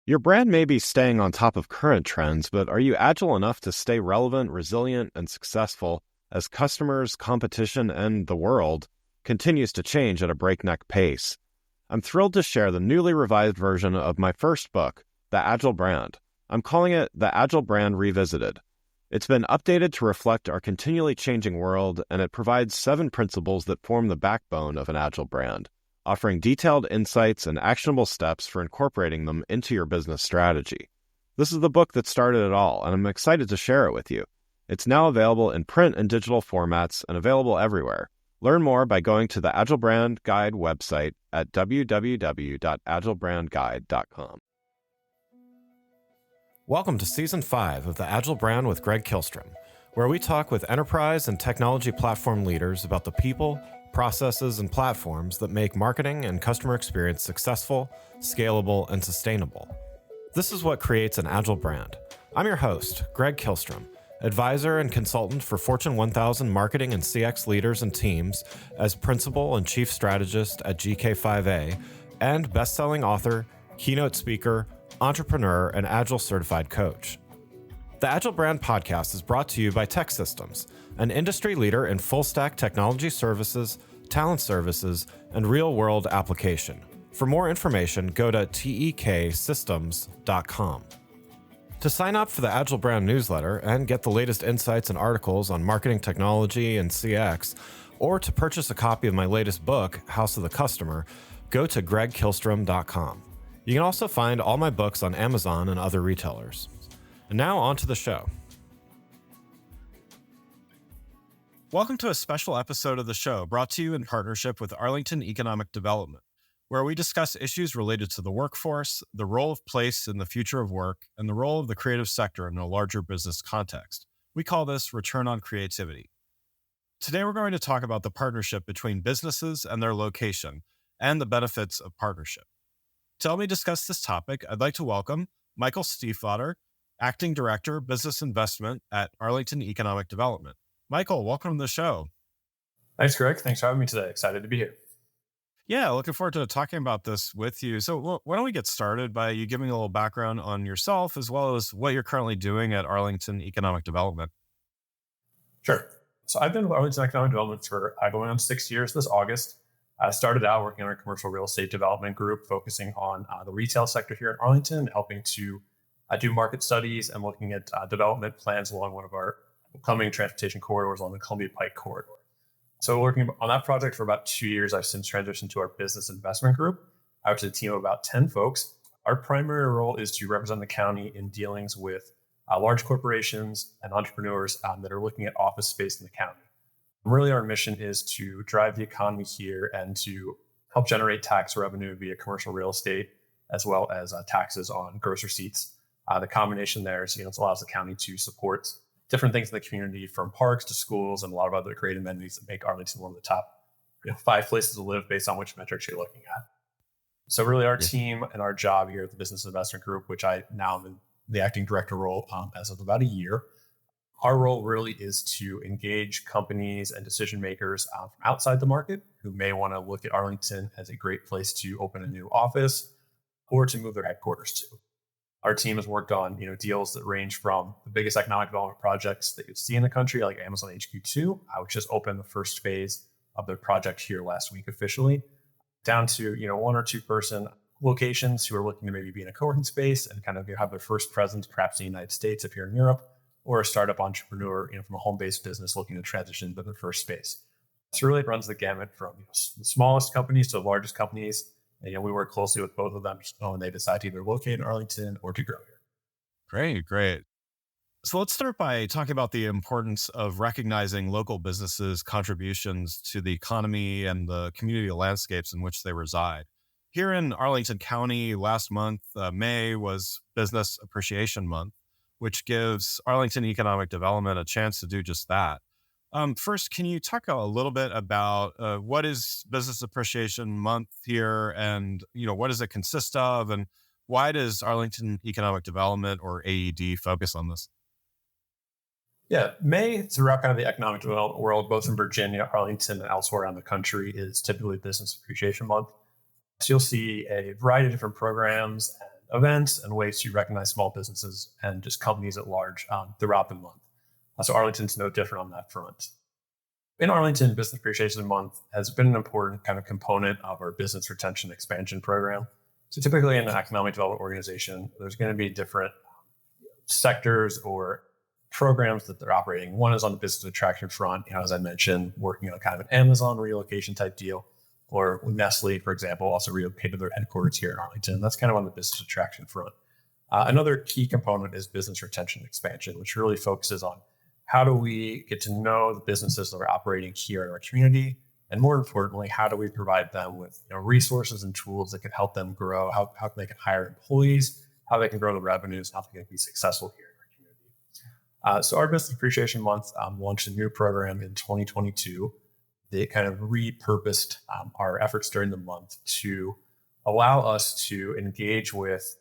Your brand may be staying on top of current trends, but are you agile enough to stay relevant, resilient, and successful as customers, competition, and the world continues to change at a breakneck pace? I'm thrilled to share the newly revised version of my first book, The Agile Brand. I'm calling it The Agile Brand Revisited. It's been updated to reflect our continually changing world, and it provides 7 principles that form the backbone of an agile brand, offering detailed insights and actionable steps for incorporating them into your business strategy. This is the book that started it all, and I'm excited to share it with you. It's now available in print and digital formats and available everywhere. Learn more by going to the Agile Brand Guide website at www.agilebrandguide.com. Welcome to Season 5 of The Agile Brand with Greg Kihlstrom, where we talk with enterprise and technology platform leaders about the people, processes, and platforms that make marketing and customer experience successful, scalable, and sustainable. This is what creates an agile brand. I'm your host, Greg Kihlstrom, advisor and consultant for Fortune 1000 marketing and CX leaders and teams as principal and chief strategist at GK5A, and best-selling author, keynote speaker, entrepreneur, and agile certified coach. The Agile Brand podcast is brought to you by TEKsystems, an industry leader in full-stack technology services, talent services, and real-world application. For more information, go to teksystems.com. To sign up for the Agile Brand newsletter and get the latest insights and articles on marketing technology and CX, or to purchase a copy of my latest book, House of the Customer, go to gregkihlstrom.com. You can also find all my books on Amazon and other retailers. And now on to the show. Welcome to a special episode of the show brought to you in partnership with Arlington Economic Development, where we discuss issues related to the workforce, the role of place in the future of work, and the role of the creative sector in a larger business context. We call this return on creativity. Today, we're going to talk about the partnership between businesses and their location and the benefits of partnership. To help me discuss this topic, I'd like to welcome Michael Steifvater, Acting Director, Business Investment at Arlington Economic Development. Michael, welcome to the show. Thanks, Greg. Thanks for having me today. Excited to be here. Yeah, looking forward to talking about this with you. So why don't we get started by you giving a little background on yourself as well as what you're currently doing at Arlington Economic Development. Sure. So I've been with Arlington Economic Development for going on 6 years this August. I started out working on a commercial real estate development group focusing on the retail sector here in Arlington, helping to do market studies and looking at development plans along one of our upcoming transportation corridors along the Columbia Pike corridor. So working on that project for about 2 years, I've since transitioned to our business investment group, out to a team of about 10 folks. Our primary role is to represent the county in dealings with large corporations and entrepreneurs that are looking at office space in the county. Really, our mission is to drive the economy here and to help generate tax revenue via commercial real estate, as well as taxes on gross receipts. The combination there is, it allows the county to support different things in the community, from parks to schools and a lot of other great amenities that make Arlington one of the top 5 places to live based on which metrics you're looking at. So really, our team and our job here at the Business Investment Group, which I now am in the acting director role as of about a year, our role really is to engage companies and decision makers from outside the market who may want to look at Arlington as a great place to open a new office or to move their headquarters to. Our team has worked on deals that range from the biggest economic development projects that you'd see in the country, like Amazon HQ2, which just opened the first phase of their project here last week officially, down to 1 or 2 person locations who are looking to maybe be in a co-working space and kind of have their first presence perhaps in the United States if you're in Europe, or a startup entrepreneur from a home-based business looking to transition to their first space. So really, it runs the gamut from the smallest companies to the largest companies. And we work closely with both of them when they decide to either locate in Arlington or to grow here. Great. So let's start by talking about the importance of recognizing local businesses' contributions to the economy and the community landscapes in which they reside. Here in Arlington County, last month, May, was Business Appreciation Month, which gives Arlington Economic Development a chance to do just that. First, can you talk a little bit about what is Business Appreciation Month here, and what does it consist of, and why does Arlington Economic Development, or AED, focus on this? Yeah, May throughout kind of the economic development world, both in Virginia, Arlington, and elsewhere around the country, is typically Business Appreciation Month. So you'll see a variety of different programs and events and ways to recognize small businesses and just companies at large throughout the month. So Arlington's no different on that front. In Arlington, Business Appreciation Month has been an important kind of component of our business retention expansion program. So typically in an economic development organization, there's going to be different sectors or programs that they're operating. One is on the business attraction front, as I mentioned, working on kind of an Amazon relocation type deal, or Nestle, for example, also relocated their headquarters here in Arlington. That's kind of on the business attraction front. Another key component is business retention expansion, which really focuses on how do we get to know the businesses that are operating here in our community, and more importantly, how do we provide them with resources and tools that can help them grow, how they can hire employees, how they can grow the revenues, how they can be successful here in our community. So our Business Appreciation Month launched a new program in 2022. They kind of repurposed our efforts during the month to allow us to engage with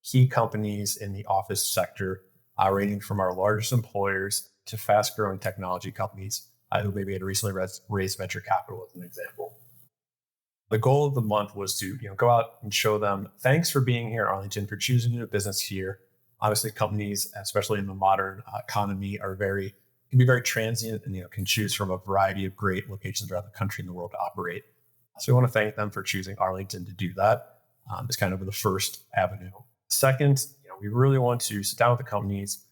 key companies in the office sector, ranging from our largest employers to fast-growing technology companies who maybe had recently raised venture capital, as an example. The goal of the month was to go out and show them, thanks for being here in Arlington, for choosing to do business here. Obviously, companies, especially in the modern economy, can be very transient and can choose from a variety of great locations around the country and the world to operate. So we want to thank them for choosing Arlington to do that. It's kind of the first avenue. Second, we really want to sit down with the companies,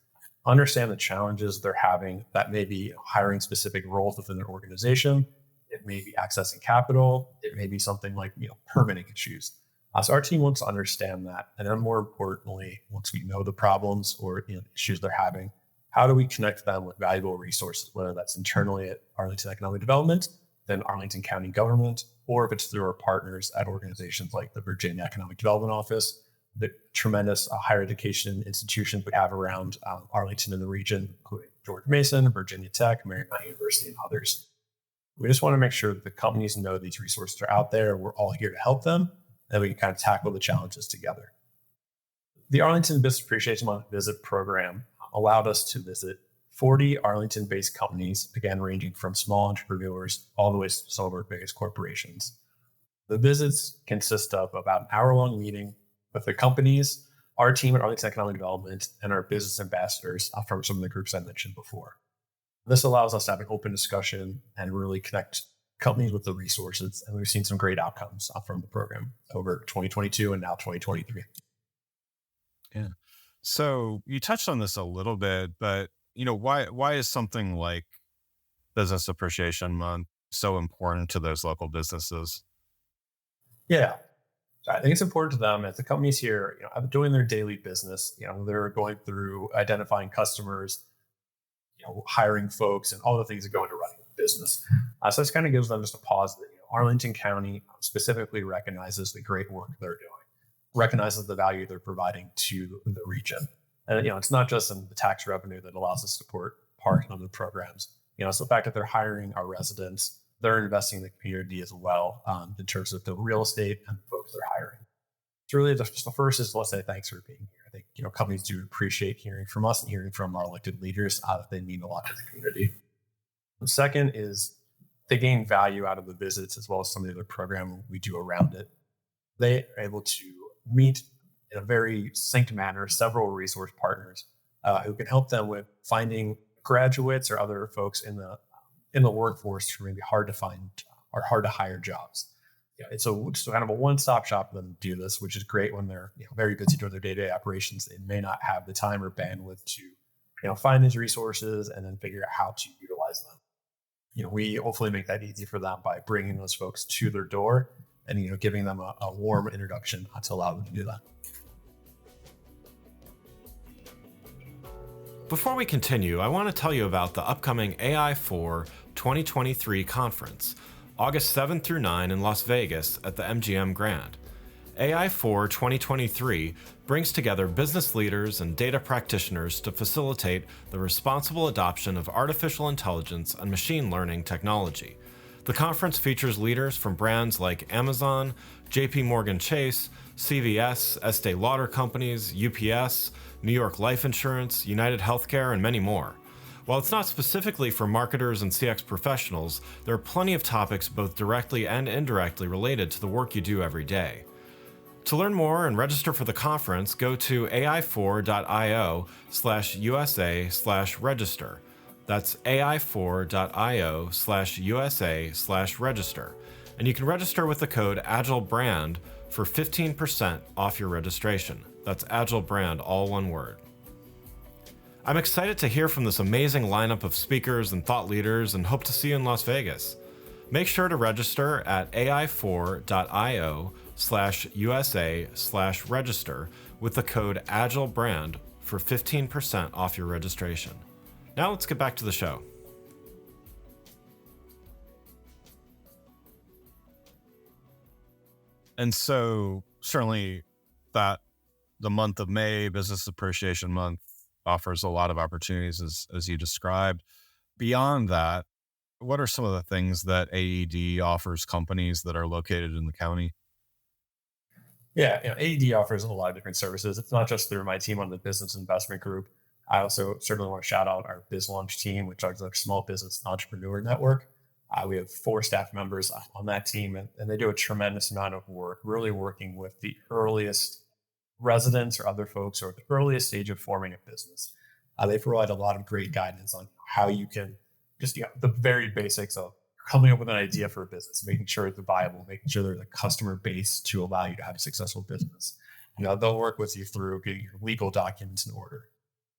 understand the challenges they're having. That may be hiring specific roles within their organization. It may be accessing capital. It may be something like permitting issues. So our team wants to understand that, and then more importantly, once we know the problems or issues they're having, how do we connect them with valuable resources, whether that's internally at Arlington Economic Development, then Arlington County government, or if it's through our partners at organizations like the Virginia Economic Development Office, the tremendous higher education institutions we have around Arlington and the region, including George Mason, Virginia Tech, Marymount University, and others. We just want to make sure that the companies know these resources are out there. We're all here to help them, and we can kind of tackle the challenges together. The Arlington Business Appreciation Month Visit program allowed us to visit 40 Arlington-based companies, again, ranging from small entrepreneurs all the way to some of our biggest corporations. The visits consist of about an hour-long meeting with the companies, our team at Arlington Economic Development, and our business ambassadors from some of the groups I mentioned before. This allows us to have an open discussion and really connect companies with the resources. And we've seen some great outcomes from the program over 2022 and now 2023. Yeah. So you touched on this a little bit, but why is something like Business Appreciation Month so important to those local businesses? Yeah. So I think it's important to them as the companies here, doing their daily business. They're going through identifying customers, hiring folks, and all the things that go into running a business. So this kind of gives them just a pause that Arlington County specifically recognizes the great work they're doing, recognizes the value they're providing to the region. And it's not just in the tax revenue that allows us to support part of the programs. So the fact that they're hiring our residents, they're investing in the community as well in terms of the real estate and the folks they're hiring. It's really just the first is let's say thanks for being here. I think companies do appreciate hearing from us and hearing from our elected leaders that they mean a lot to the community. The second is they gain value out of the visits as well as some of the other programming we do around it. They are able to meet in a very succinct manner several resource partners who can help them with finding graduates or other folks in the workforce who may be hard to find or hard to hire jobs. It's just kind of a one-stop shop for them to do this, which is great when they're very busy doing their day-to-day operations. They may not have the time or bandwidth to find these resources and then figure out how to utilize them. We hopefully make that easy for them by bringing those folks to their door and giving them a warm introduction to allow them to do that. Before we continue, I want to tell you about the upcoming AI4 2023 conference, August 7 through 9 in Las Vegas at the MGM Grand. AI4 2023 brings together business leaders and data practitioners to facilitate the responsible adoption of artificial intelligence and machine learning technology. The conference features leaders from brands like Amazon, JP Morgan Chase, CVS, Estee Lauder Companies, UPS, New York Life Insurance, United Healthcare, and many more. While it's not specifically for marketers and CX professionals, there are plenty of topics both directly and indirectly related to the work you do every day. To learn more and register for the conference, go to ai4.io/USA/register. That's ai4.io/USA/register. And you can register with the code AgileBrand for 15% off your registration. That's AgileBrand, all one word. I'm excited to hear from this amazing lineup of speakers and thought leaders and hope to see you in Las Vegas. Make sure to register at ai4.io/USA/register with the code AgileBrand for 15% off your registration. Now let's get back to the show. And so certainly that the month of May, Business Appreciation Month, offers a lot of opportunities as you described. Beyond that, what are some of the things that AED offers companies that are located in the county? Yeah, AED offers a lot of different services. It's not just through my team on the business investment group. I also certainly want to shout out our Biz Launch team, which is our small business entrepreneur network. We have 4 staff members on that team, and they do a tremendous amount of work, really working with the earliest residents or other folks who are at the earliest stage of forming a business. They provide a lot of great guidance on how you can just the very basics of coming up with an idea for a business, making sure it's viable, making sure there's a customer base to allow you to have a successful business. They'll work with you through getting your legal documents in order,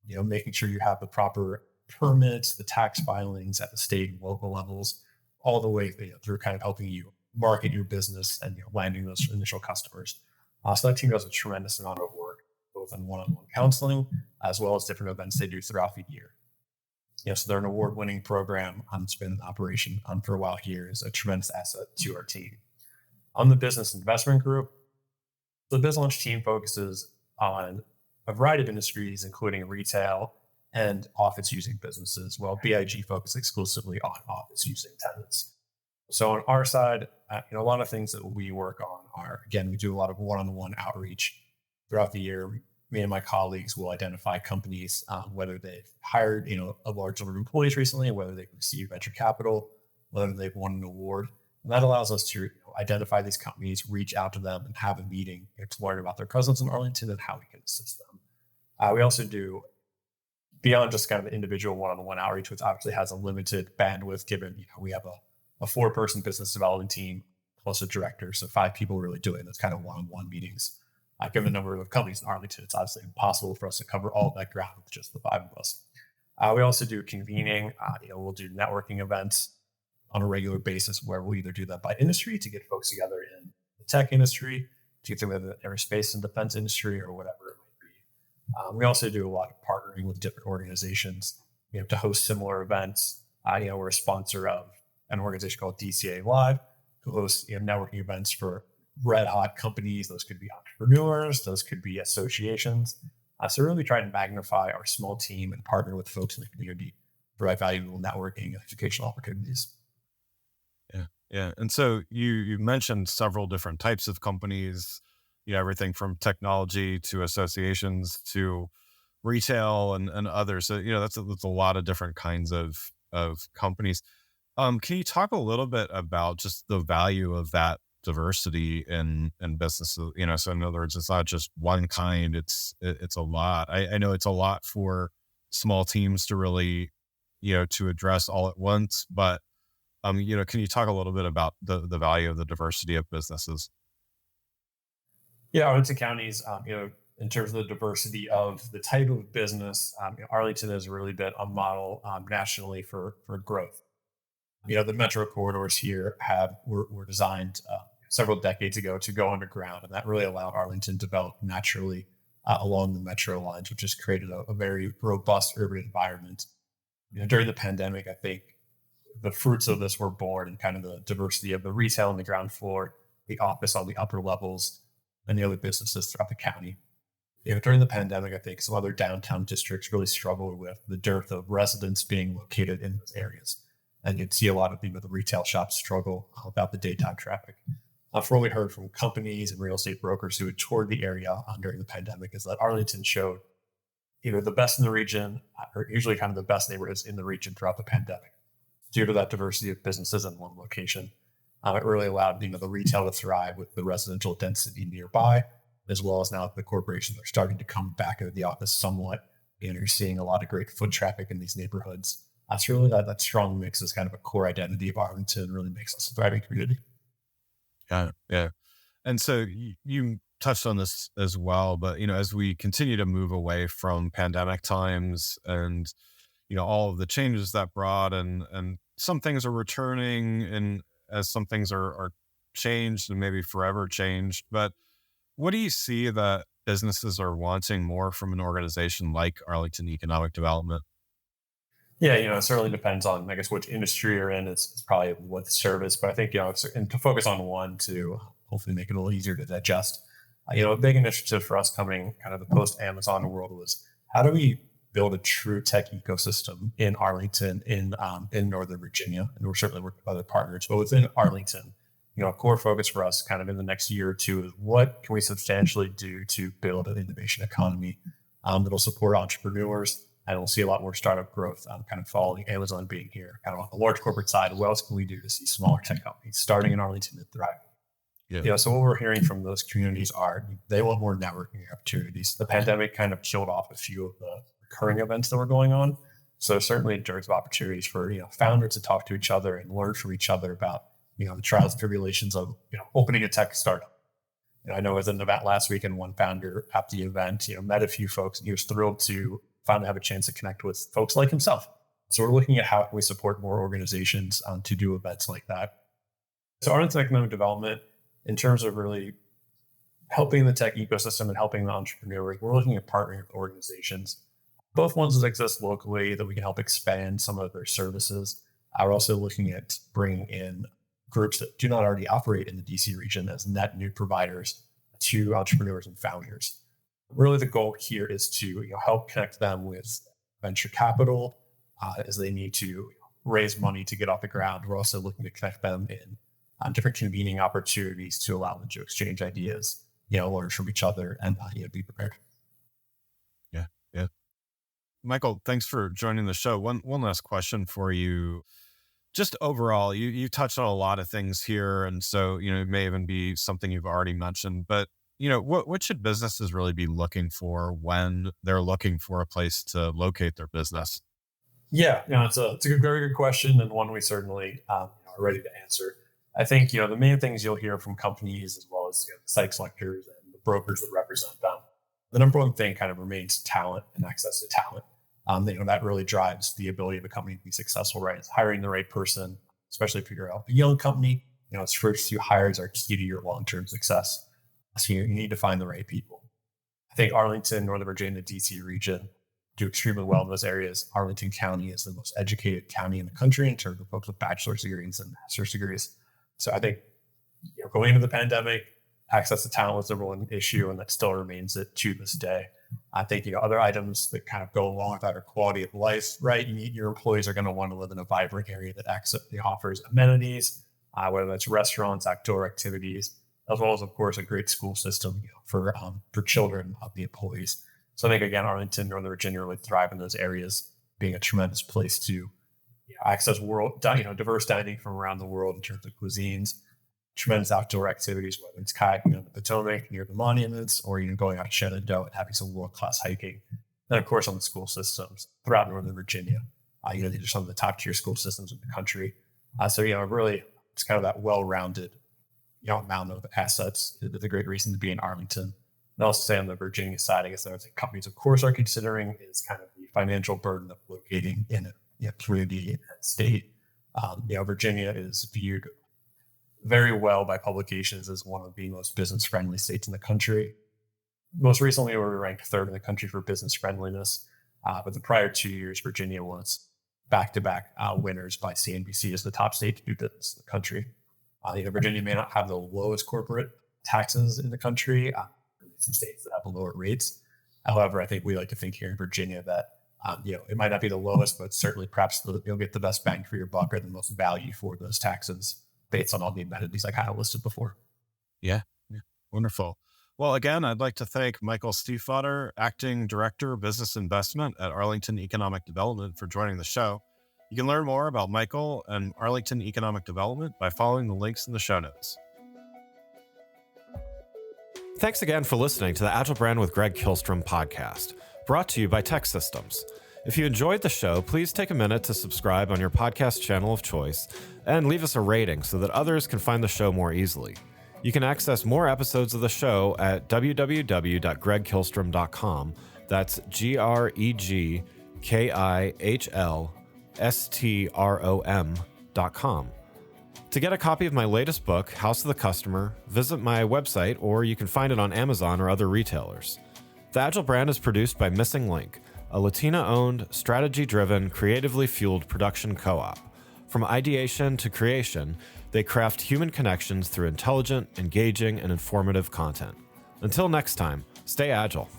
making sure you have the proper permits, the tax filings at the state and local levels, all the way through kind of helping you market your business and landing those initial customers. So that team does a tremendous amount of work, both on one-on-one counseling, as well as different events they do throughout the year. So they're an award-winning program. It's been in operation for a while here. Is a tremendous asset to our team. On the business investment group, the Biz Launch team focuses on a variety of industries, including retail and office-using businesses, while BIG focuses exclusively on office-using tenants. So on our side, a lot of things that we work on are, again, we do a lot of one-on-one outreach throughout the year. Me and my colleagues will identify companies, whether they've hired, a large number of employees recently, whether they've received venture capital, whether they've won an award. And that allows us to identify these companies, reach out to them, and have a meeting to learn about their presence in Arlington and how we can assist them. We also do, beyond just kind of individual one-on-one outreach, which obviously has a limited bandwidth given, we have a 4-person business development team plus a director. So 5 people really doing those kind of one-on-one meetings. Given the number of companies in Arlington, it's obviously impossible for us to cover all of that ground with just the 5 of us. We also do convening. We'll do networking events on a regular basis where we'll either do that by industry to get folks together in the tech industry, to get together in the aerospace and defense industry, or whatever it might be. We also do a lot of partnering with different organizations, to host similar events. We're a sponsor of an organization called DCA Live, who hosts networking events for red hot companies. Those could be entrepreneurs, those could be associations. So really try to magnify our small team and partner with folks in the community, provide valuable networking and educational opportunities. Yeah. And so you mentioned several different types of companies, everything from technology to associations to retail and others. So, that's a lot of different kinds of companies. Can you talk a little bit about just the value of that diversity in businesses? So in other words, it's not just one kind, it's a lot. I know it's a lot for small teams to really, to address all at once, but can you talk a little bit about the value of the diversity of businesses? Yeah, Arlington County's, in terms of the diversity of the type of business, Arlington has really been a model nationally for growth. The metro corridors here were designed several decades ago to go underground, and that really allowed Arlington to develop naturally along the metro lines, which has created a very robust urban environment. During the pandemic, I think the fruits of this were born in kind of the diversity of the retail on the ground floor, the office on the upper levels, and the other businesses throughout the county. During the pandemic, I think some other downtown districts really struggled with the dearth of residents being located in those areas. And you'd see a lot of the retail shops struggle about the daytime traffic. From what we heard from companies and real estate brokers who had toured the area during the pandemic is that Arlington showed either the best in the region or usually kind of the best neighborhoods in the region throughout the pandemic. Due to that diversity of businesses in one location, it really allowed the retail to thrive with the residential density nearby, as well as now the corporations are starting to come back into the office somewhat. You're seeing a lot of great foot traffic in these neighborhoods. That's really that strong mix is kind of a core identity of Arlington, really makes us a thriving community. Yeah. Yeah. And so you touched on this as well, but, as we continue to move away from pandemic times and, all of the changes that brought and some things are returning and as some things are changed and maybe forever changed. But what do you see that businesses are wanting more from an organization like Arlington Economic Development? Yeah, it certainly depends on, I guess, which industry you're in. It's probably what service, but I think, and to focus on one to hopefully make it a little easier to digest. A big initiative for us coming kind of the post Amazon world was how do we build a true tech ecosystem in Arlington, in Northern Virginia, and we're certainly working with other partners, but within Arlington, a core focus for us kind of in the next year or two is what can we substantially do to build an innovation economy that'll support entrepreneurs. And we'll see a lot more startup growth kind of following Amazon being here. Kind of on the large corporate side, what else can we do to see smaller tech companies starting in Arlington and thriving? Yeah. So what we're hearing from those communities are they want more networking opportunities. The pandemic kind of killed off a few of the recurring events that were going on. So certainly there's opportunities for founders to talk to each other and learn from each other about the trials and tribulations of opening a tech startup. I know I was in the event last week, and one founder at the event met a few folks, and he was thrilled to finally have a chance to connect with folks like himself. So we're looking at how can we support more organizations to do events like that. So Arlington Economic Development, in terms of really helping the tech ecosystem and helping the entrepreneurs, we're looking at partnering with organizations, both ones that exist locally that we can help expand some of their services. We're also looking at bringing in groups that do not already operate in the DC region as net new providers to entrepreneurs and founders. Really, the goal here is to help connect them with venture capital as they need to raise money to get off the ground. We're also looking to connect them in different convening opportunities to allow them to exchange ideas, learn from each other, and be prepared. Yeah, yeah. Michael, thanks for joining the show. One last question for you. Just overall, you touched on a lot of things here, and so it may even be something you've already mentioned, but what should businesses really be looking for when they're looking for a place to locate their business? Yeah, it's a very good question, and one we certainly are ready to answer. I think the main things you'll hear from companies as well as the site selectors and the brokers that represent them. The number one thing kind of remains talent and access to talent. That really drives the ability of a company to be successful, right? It's hiring the right person, especially if you're a young company. Its first few hires are key to your long-term success. So you need to find the right people. I think Arlington, Northern Virginia, DC region do extremely well in those areas. Arlington County is the most educated county in the country in terms of folks with bachelor's degrees and master's degrees. So I think going into the pandemic, access to talent was the number one issue, and that still remains it to this day. I think other items that kind of go along with that are quality of life, right? Your employees are going to want to live in a vibrant area that offers amenities, whether that's restaurants, outdoor activities, as well as, of course, a great school system for children of the employees. So I think, again, Arlington, Northern Virginia really thrive in those areas, being a tremendous place to access diverse dining from around the world in terms of cuisines, tremendous outdoor activities, whether it's kayaking on the Potomac near the monuments or going out to Shenandoah and having some world-class hiking. And of course, on the school systems throughout Northern Virginia, these are some of the top tier school systems in the country. So really, it's kind of that well-rounded amount of assets. It's a great reason to be in Arlington. And also say on the Virginia side, I guess there are companies, of course, are considering is kind of the financial burden of locating in a community and state. Virginia is viewed very well by publications as one of the most business-friendly states in the country. Most recently, we were ranked third in the country for business friendliness. But the prior 2 years, Virginia was back-to-back winners by CNBC as the top state to do business in the country. Virginia may not have the lowest corporate taxes in the country. Some states that have lower rates. However, I think we like to think here in Virginia that it might not be the lowest, but certainly perhaps you'll get the best bang for your buck or the most value for those taxes based on all the amenities I kind of listed before. Yeah. Wonderful. Well, again, I'd like to thank Michael Steifvater, Acting Director of Business Investment at Arlington Economic Development, for joining the show. You can learn more about Michael and Arlington Economic Development by following the links in the show notes. Thanks again for listening to the Agile Brand with Greg Kihlstrom podcast, brought to you by Tech Systems. If you enjoyed the show, please take a minute to subscribe on your podcast channel of choice and leave us a rating so that others can find the show more easily. You can access more episodes of the show at www.gregkihlstrom.com. That's GregKihlstrom.com. To get a copy of my latest book, House of the Customer, visit my website, or you can find it on Amazon or other retailers. The Agile Brand is produced by Missing Link, a Latina-owned, strategy-driven, creatively fueled production co-op. From ideation to creation, they craft human connections through intelligent, engaging, and informative content. Until next time, stay agile.